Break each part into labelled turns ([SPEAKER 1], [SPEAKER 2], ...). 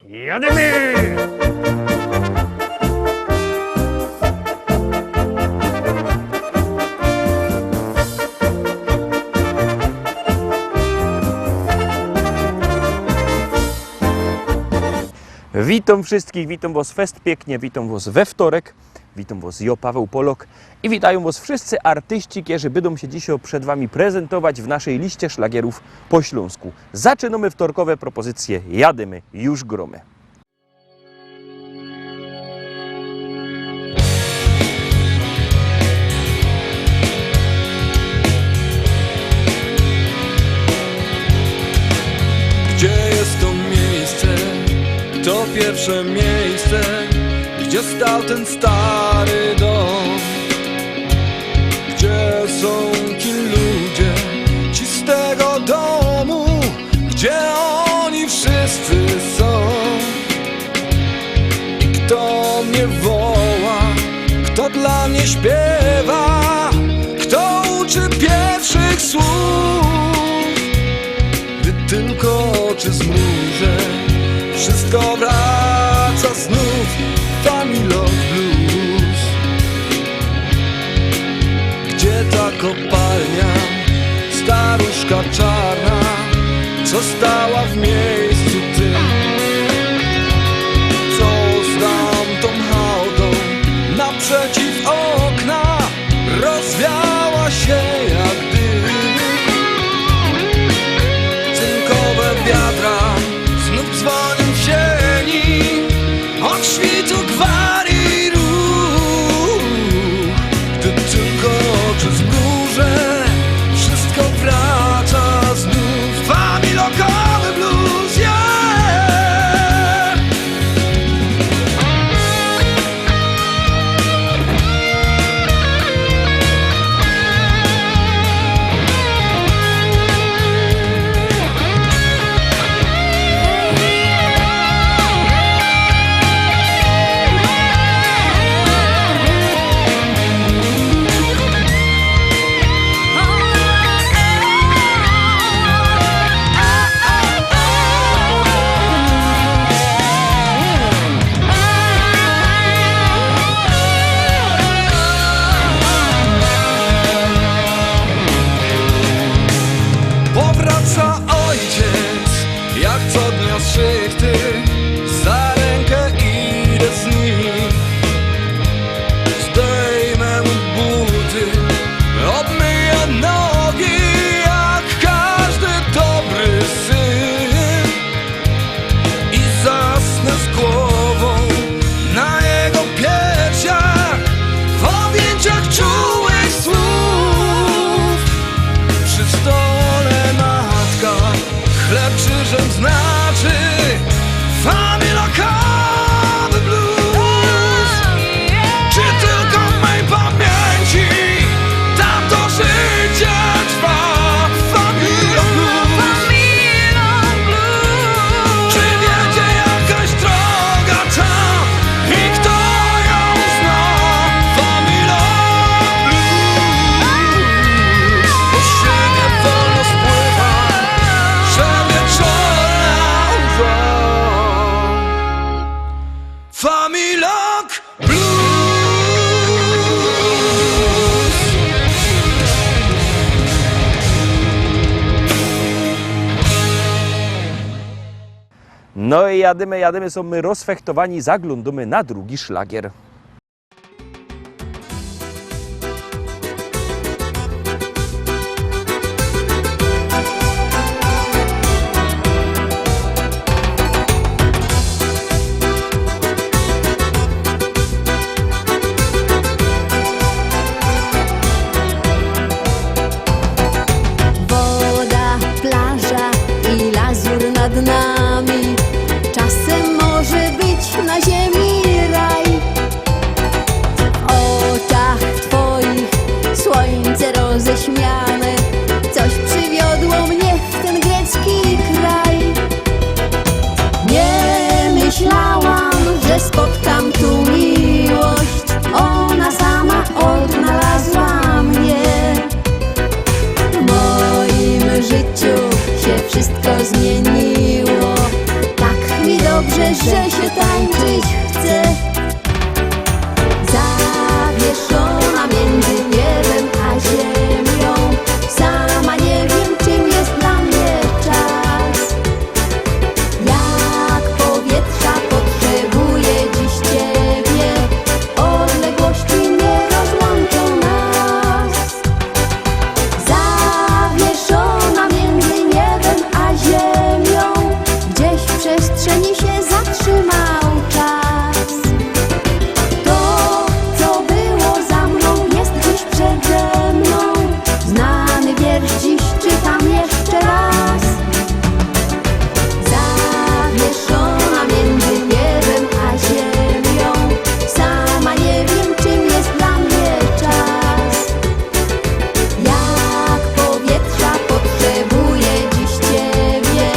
[SPEAKER 1] Jadymy! Witam wszystkich, witam Was fest pięknie, witam Was we wtorek, witam Was ja, Paweł Polok i witają Was wszyscy artyści, którzy będą się dzisiaj przed Wami prezentować w naszej liście szlagierów po śląsku. Zaczynamy wtorkowe propozycje, jadymy, już gromy.
[SPEAKER 2] Gdzie jest to miejsce? To pierwsze miejsce, gdzie stał ten stary dom. Gdzie są ci ludzie, ci z tego domu? Gdzie oni wszyscy są? I kto mnie woła? Kto dla mnie śpiewa? Kto uczy pierwszych słów? Gdy tylko oczy zmrużę, wszystko wraca znów. Familok Blues. Gdzie ta kopalnia, staruszka czarna, co stała w miejscu tym? Co z tamtą hałdą naprzeciw okna rozwiała się jak dym? Cynkowe wiatra znów dzwonią w sieni, od świtu gwar i ruch. Gdy tylko oczy zmrużę, wszystko wraca znów. Familokowy blues, yeah! Powraca ojciec, jak co dnia z szychty, za rękę idę z nim. Zdejmę mu buty, obmyję nogi, jak każdy dobry syn, i zasnę z głową na jego piersiach, w objęciach czułych słów. Przy stole matka chleb krzyżem znaczy. Familokowy blues. Czy tylko w mej pamięci tamto życie trwa? Familok blues. Czy wiedzie jakaś droga tam i kto ją zna? Familok blues. Po siebie wolno spływa, że wieczorna łza. Familok blues.
[SPEAKER 1] No i jadymy, są my rozfechtowani, zaglądamy na drugi szlagier.
[SPEAKER 3] Woda, plaża i lazur nad nami. Czasem może być na ziemi raj. W oczach twoich słońce roześmiane coś przywiodło mnie w ten grecki kraj. Nie myślałam, że spotkam tu miłość. Ona sama odnalazła mnie. W moim życiu się wszystko zmieniło. Tak mi dobrze tańczę, że się tańczyć chce. Zawieszona między niebem a ziemią, sama nie wiem, czym jest dla mnie czas. Jak powietrza potrzebuję dziś Ciebie, odległości nie rozłączą nas. Zawieszona między niebem a ziemią, gdzieś w przestrzeni się zatrzymał czas. To, co było za mną, jest dziś przede mną. Znany wiersz dziś czytam jeszcze raz. Zawieszona między niebem a ziemią, sama nie wiem, czym jest dla mnie czas. Jak powietrza potrzebuję dziś Ciebie,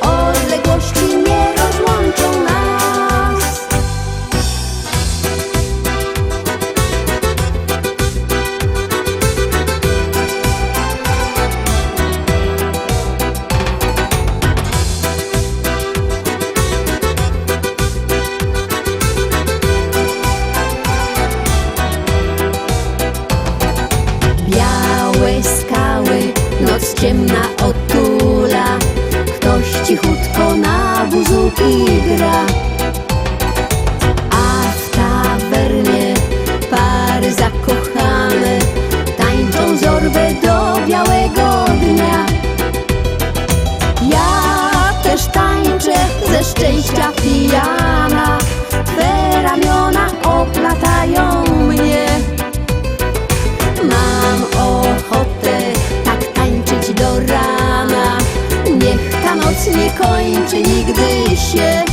[SPEAKER 3] odległości nie rozłączą nas. Białe skały, noc ciemna otula, ktoś cichutko na buzuki gra. A w tawernie pary zakochane tańczą zorbę do białego dnia. Ja też tańczę ze szczęścia pijana, twe ramiona oplatają mnie. Mam ochotę tak tańczyć do rana, niech ta noc nie kończy nigdy się.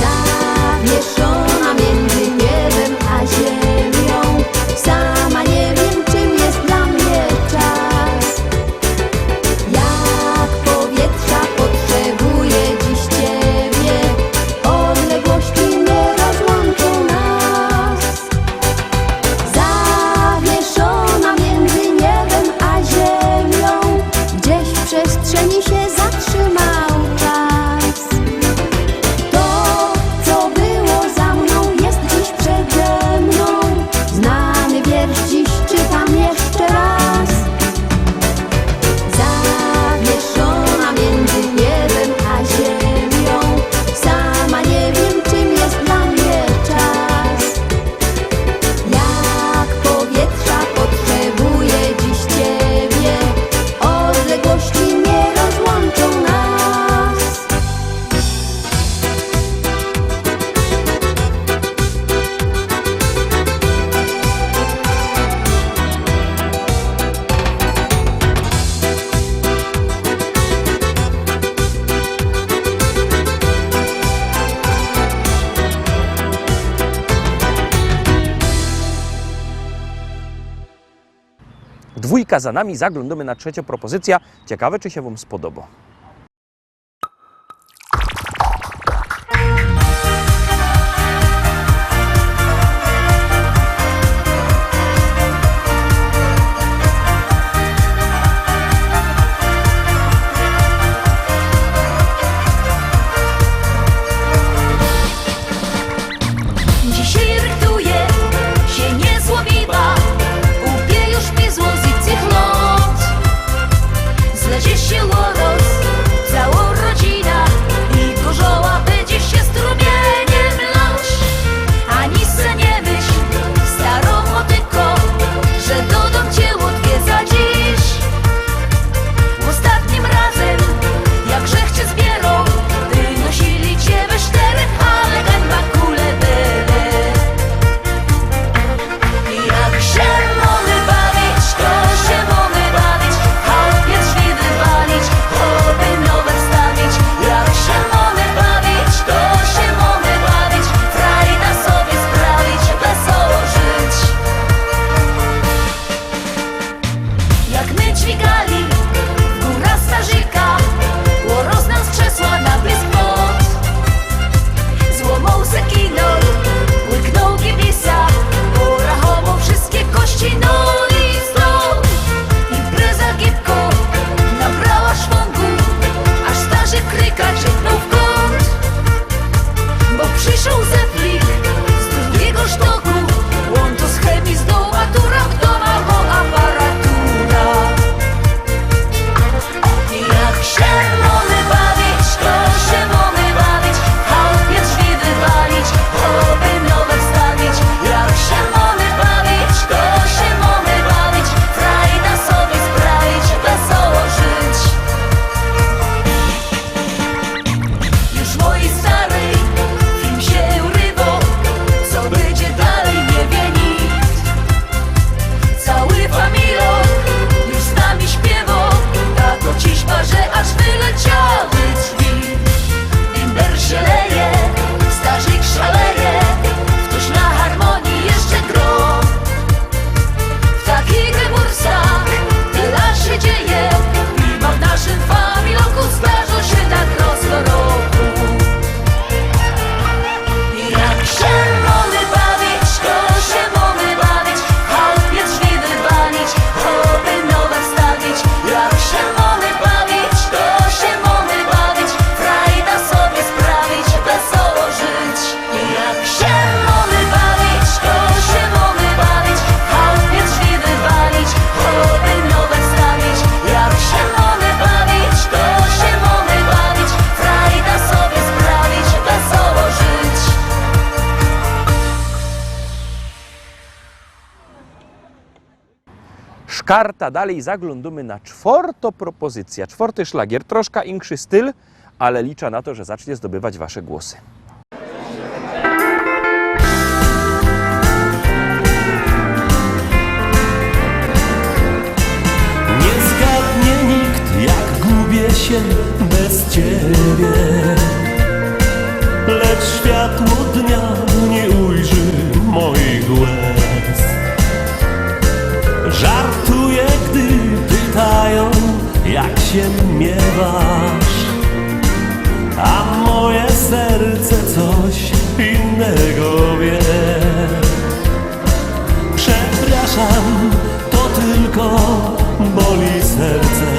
[SPEAKER 3] Zawieszona między niebem a ziemią, sama nie wiem, czym jest dla mnie czas. Jak powietrza potrzebuję dziś Ciebie, odległości nie rozłączą nas. Zawieszona między niebem a ziemią, gdzieś w przestrzeni się zatrzymał czas. To, co było za mną, jest dziś przede mną. Znany wiersz dziś czytam jeszcze raz. Zawieszona między niebem a ziemią, sama nie wiem, czym jest dla mnie czas. Jak powietrza potrzebuję dziś Ciebie, odległości nie rozłączą nas.
[SPEAKER 1] Dwójka za nami, zaglądamy na trzecią propozycję. Ciekawe, czy się Wam spodoba.
[SPEAKER 4] Dzisiaj rychtuje się niezłowiła, upie już mi złożyć tych noc. Zlezie się loros,
[SPEAKER 1] Karta, dalej zaglądamy na czwartą propozycję. Czwarty szlagier, troszkę inszy styl, ale liczę na to, że zacznie zdobywać wasze głosy.
[SPEAKER 5] Nie zgadnie nikt, jak gubię się bez ciebie, lecz światło dnia nie ujrzy moich łez. Żartuję, gdy pytają, jak się miewasz, a moje serce coś innego wie. Przepraszam, to tylko boli serce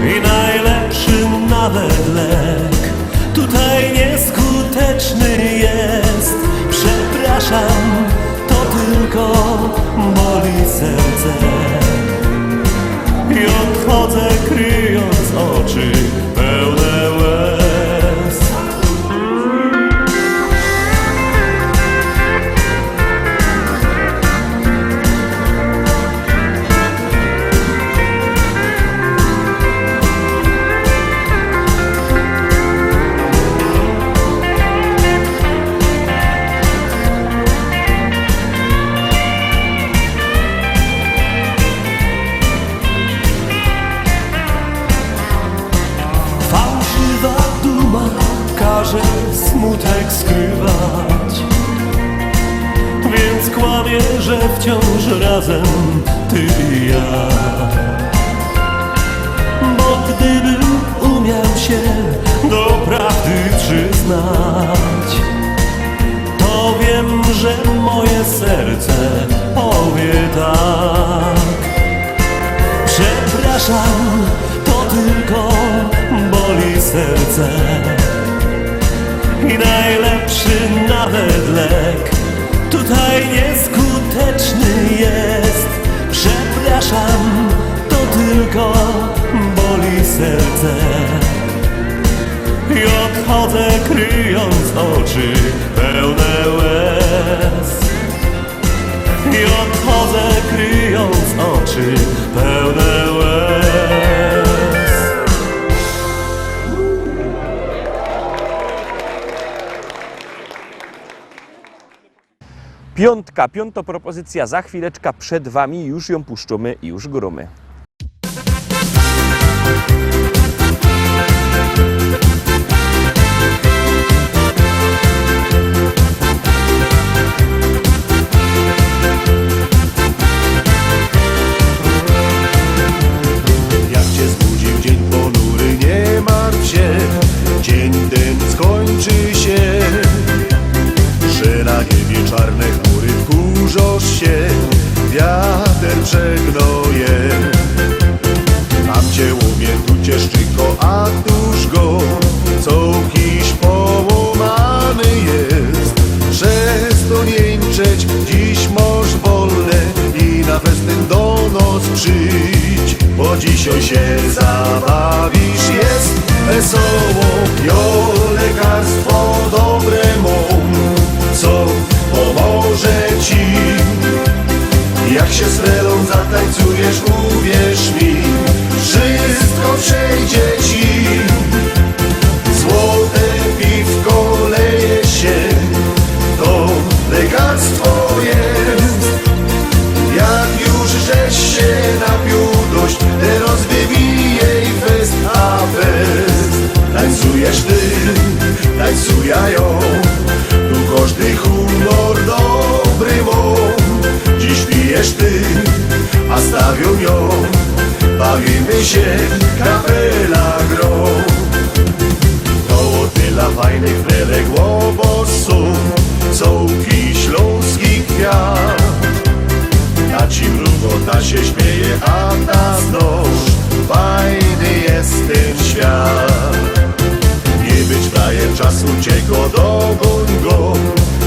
[SPEAKER 5] i najlepszy nawet lek tutaj nieskuteczny jest. Przepraszam, to tylko boli serce i odchodzę kryjąc oczy pełne łez. Fałszywa duma każe smutek skrywać, więc kłamie, że wciąż razem ty i ja. Bo gdybym umiał się do prawdy przyznać, to wiem, że moje serce powie tak. Przepraszam, to tylko boli serce i najlepszy nawet lek tutaj nieskuteczny jest. Przepraszam, to tylko boli serce i odchodzę kryjąc oczy pełne łez. I odchodzę kryjąc oczy pełne łez.
[SPEAKER 1] Piąta propozycja za chwileczkę przed wami, już ją puszczamy i już gromy.
[SPEAKER 6] Jak cię zbudził dzień ponury, nie martw się, dzień ten skończy się. Że na niebie czarne chmury wkurzą się, wiatr przegnoje. Mam cię łomie, tu cię szczyko, a tuż go, co kiś połamany jest. Przez to nięczeć dziś masz wolne i na festyn do nos przyjdź, bo dzisiaj się zabawisz, jest wesoło. Jo, lekarstwo dobre mą, co pomoże ci. Jak się z relą zatańcujesz, uwierz mi, wszystko przejdzie ci. Złote piwko leje się, to lekarstwo jest. Jak już żeś się napił dość, teraz wybijej fest a fest. Tańcujesz ty, tańcuję ją, tu każdy humor dobry mą. Dziś pijesz ty, a stawią ją, bawimy się, kapela grą. Koło tyla fajnych felek łobosów, sołki śląski kwiat. Ta ci mrugota się śmieje, a ta znosz, fajny jest ten świat. Nie być frajer, czas uciekło, dogoń go,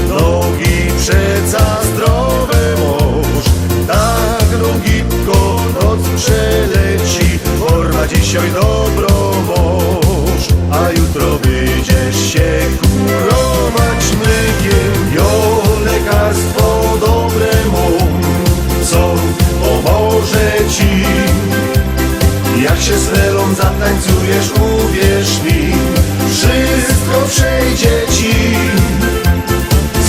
[SPEAKER 6] nogi przeca zdrowe mąż. Tak gibko noc przeleci, orma dzisiaj dobro mąż. A jutro będziesz się kurować mlekiem, jo lekarstwo dobre mą, co zatańcujesz, uwierz mi, wszystko przejdzie ci.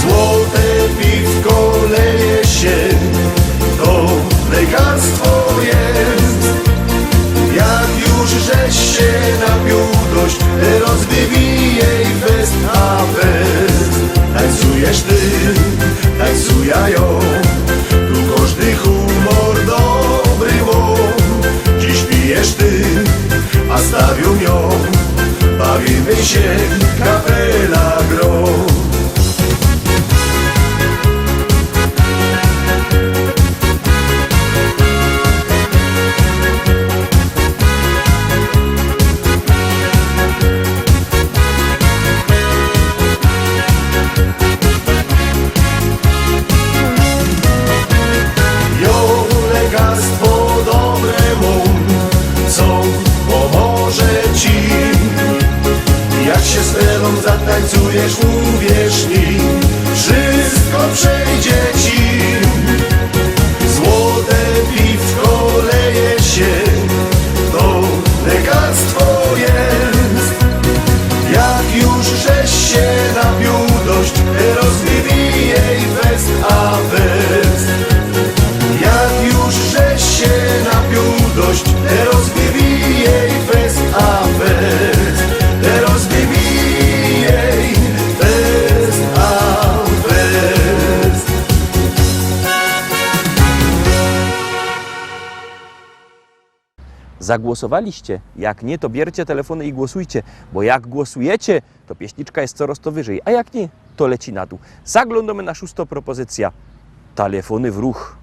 [SPEAKER 6] Złote piwko leje się, to lekarstwo jest. Jak już żeś się napił dość, teraz wybijej fest a fest. Tańcujesz ty, tańcuję ja, tu każdy humor dobry łom. Dziś pijesz ty, a stawią ją, bawimy się, kapela gro. Jo, lekarstwo dobremu, co pomoże ci. Jak się z Elą zatańcujesz, uwierz mi, wszystko przejdzie ci. Złote piwko leje się, to lekarstwo jest. Jak już żeś się napił dość, rozwybijej fest a fest. Jak już żeś się napił dość, rozwybijej fest a fest. Rozwybijej fest a fest.
[SPEAKER 1] Zagłosowaliście? Jak nie, to bierzcie telefony i głosujcie, bo jak głosujecie, to pieśniczka jest coraz to wyżej, a jak nie, to leci na dół. Zaglądamy na 6. propozycja. Telefony w ruch.